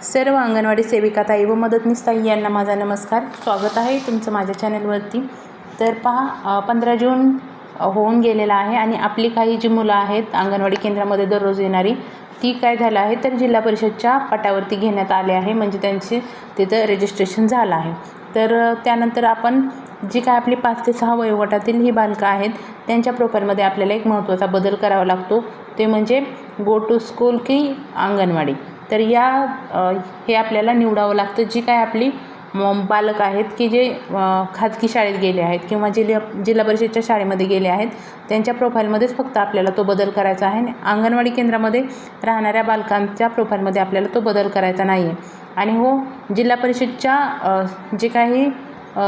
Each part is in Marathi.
सर्व अंगणवाडी सेविका ताई व मदतनीस ताई यांना माझा नमस्कार. स्वागत आहे तुमचं माझ्या चॅनलवरती. तर पहा 15 जून होऊन गेलेला आहे आणि आपली काही जी मुलं आहेत अंगणवाडी केंद्रामध्ये दररोज येणारी ती काय झालं आहे तर जिल्हा परिषदच्या पटावरती घेण्यात आले आहे, म्हणजे त्यांचे तिथं रजिस्ट्रेशन झालं आहे. तर त्यानंतर आपण जी काय आपली 5 ते 6 वयोगटातील ही बालकं आहेत त्यांच्या प्रोफाईलमध्ये आपल्याला एक महत्त्वाचा बदल करावा लागतो, ते म्हणजे गो टू स्कूल की अंगणवाडी. तर हे आपल्याला निवडावं लागतं. जी काय आपली बालक आहेत की जे खाजगी शाळेत गेले आहेत किंवा जिल्हा परिषदच्या शाळेमध्ये गेले आहेत त्यांच्या प्रोफाईलमध्येच फक्त आपल्याला तो बदल करायचा आहे. अंगणवाडी केंद्रामध्ये राहणाऱ्या बालकांच्या प्रोफाईलमध्ये आपल्याला तो बदल करायचा नाही आहे. आणि जिल्हा परिषदच्या जे काही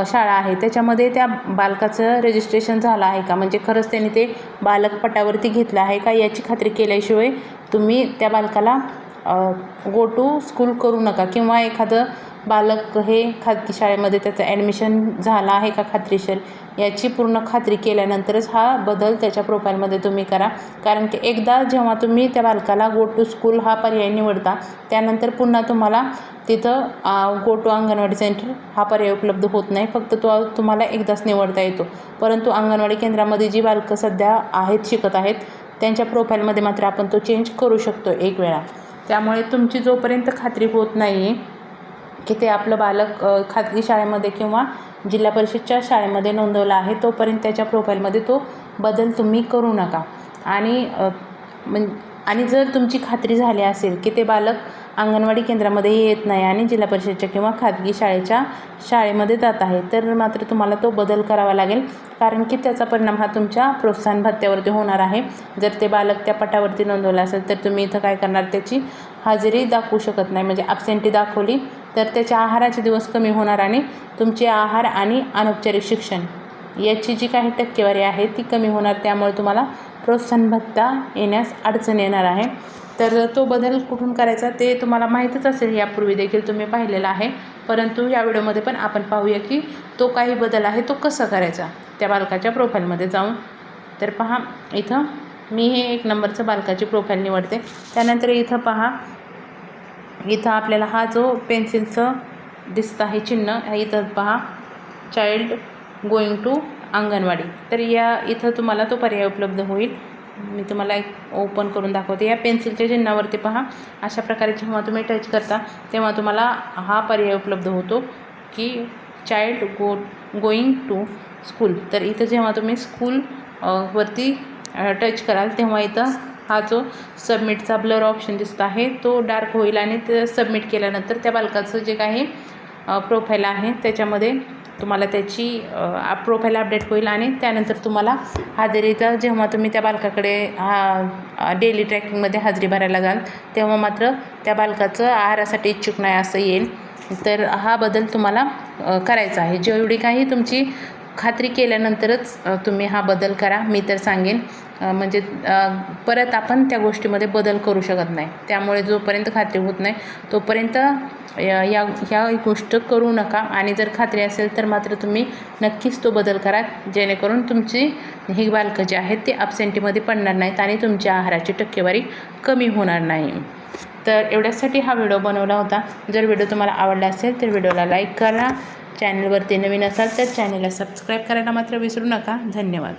शाळा आहे त्याच्यामध्ये त्या बालकाचं रजिस्ट्रेशन झालं आहे का, म्हणजे खरंच त्यांनी ते बालक पटावरती घेतलं आहे का याची खात्री केल्याशिवाय तुम्ही त्या बालकाला गो टू स्कूल करू नका. किंवा एखादं बालक हे खाजगी शाळेमध्ये त्याचं ॲडमिशन झालं आहे का खात्रीशीर याची पूर्ण खात्री केल्यानंतरच हा बदल त्याच्या प्रोफाईलमध्ये तुम्ही करा. कारण की एकदा जेव्हा तुम्ही त्या बालकाला गो टू स्कूल हा पर्याय निवडता त्यानंतर पुन्हा तुम्हाला तिथं गो टू अंगणवाडी सेंटर हा पर्याय उपलब्ध होत नाही. फक्त तो तुम्हाला एकदाच निवडता येतो. परंतु अंगणवाडी केंद्रामध्ये जी बालकं सध्या शिकत आहेत त्यांच्या प्रोफाईलमध्ये मात्र आपण तो चेंज करू शकतो एक वेळा. त्यामुळे तुमची जोपर्यंत खात्री होत नाही आहे की ते आपलं बालक खाजगी शाळेमध्ये किंवा जिल्हा परिषदच्या शाळेमध्ये नोंदवलं आहे तोपर्यंत त्याच्या प्रोफाईलमध्ये तो बदल तुम्ही करू नका. आणि जर तुमची खात्री झाली असेल की ते बालक अंगणवाडी केंद्रामध्ये येत नाही आणि जिल्हा परिषदच्या किंवा खाजगी शाळेमध्ये जात आहे तर मात्र तुम्हाला तो बदल करावा लागेल. कारण की त्याचा परिणाम हा तुमच्या प्रोत्साहन भत्त्यावरती होणार आहे. जर ते बालक त्या पटावरती नोंदवलं असेल तर तुम्ही इथं काय करणार, त्याची हजेरी दाखवू शकत नाही. म्हणजे ॲब्सेंटी दाखवली तर त्याच्या आहाराचे दिवस कमी होणार आणि तुमचे आहार आणि अनौपचारिक शिक्षण याची जी काही टक्केवारी आहे ती कमी होणार. त्यामुळे तुम्हाला प्रोत्साहन भत्ता येण्यास अडचण येणार आहे. तर तो बदल कुठून करायचा ते तुम्हाला माहीतच असेल, यापूर्वी देखील तुम्ही पाहिलेला आहे. परंतु या व्हिडिओमध्ये पण आपण पाहूया की तो काही बदल आहे तो कसा करायचा त्या बालकाच्या प्रोफाईलमध्ये जाऊन. तर पहा इथं मी हे 1 नंबरचं बालकाची प्रोफाईल निवडते. त्यानंतर इथं पहा, इथं आपल्याला हा जो पेन्सिलचं दिसतं आहे चिन्ह, इथं पहा चाइल्ड गोईंग टू अंगणवाडी. तर इथं तुम्हाला तो पर्याय उपलब्ध होईल. मी तुम्हाला एक ओपन करून दाखवते. या पेन्सिलच्या चिन्हावरती पहा, अशा प्रकारे जेव्हा तुम्ही टच करता तेव्हा तुम्हाला हा पर्याय उपलब्ध होतो की चाइल्ड गोईंग टू स्कूल. तर इथं जेव्हा तुम्ही स्कूल वरती टच कराल तेव्हा इथं हा जो सबमिटचा ब्लर ऑप्शन दिसतो आहे तो डार्क होईल आणि ते सबमिट केल्यानंतर त्या बालकाचं जे काही प्रोफाईल आहे त्याच्यामध्ये तुम्हाला त्याची प्रोफाईल अपडेट होईल. आणि त्यानंतर तुम्हाला हजेरीचा जेव्हा तुम्ही त्या बालकाकडे डेली ट्रॅकिंगमध्ये हजेरी भरायला जाल तेव्हा मात्र त्या बालकाचं आहारासाठी इच्छुक नाही असं येईल. तर हा बदल तुम्हाला करायचा आहे. जेवढी काही तुमची खात्री केल्यानंतरच तुम्ही हा बदल करा. मी तर सांगेन, म्हणजे परत आपण त्या गोष्टीमध्ये बदल करू शकत नाही. त्यामुळे जोपर्यंत खात्री होत नाही तोपर्यंत ह्या गोष्ट करू नका. आणि जर खात्री असेल तर मात्र तुम्ही नक्कीच तो बदल करा, जेणेकरून तुमची ही बालकं जी आहेत ते ॲब्सेंटीमध्ये पडणार नाहीत आणि तुमच्या आहाराची टक्केवारी कमी होणार नाही. तर एवढ्यासाठी हा व्हिडिओ बनवला होता. जर व्हिडिओ तुम्हाला आवडला असेल तर व्हिडिओला लाईक करा. चॅनलवरती नवीन असाल तर चॅनलला सबस्क्राईब करायला मात्र विसरू नका. धन्यवाद.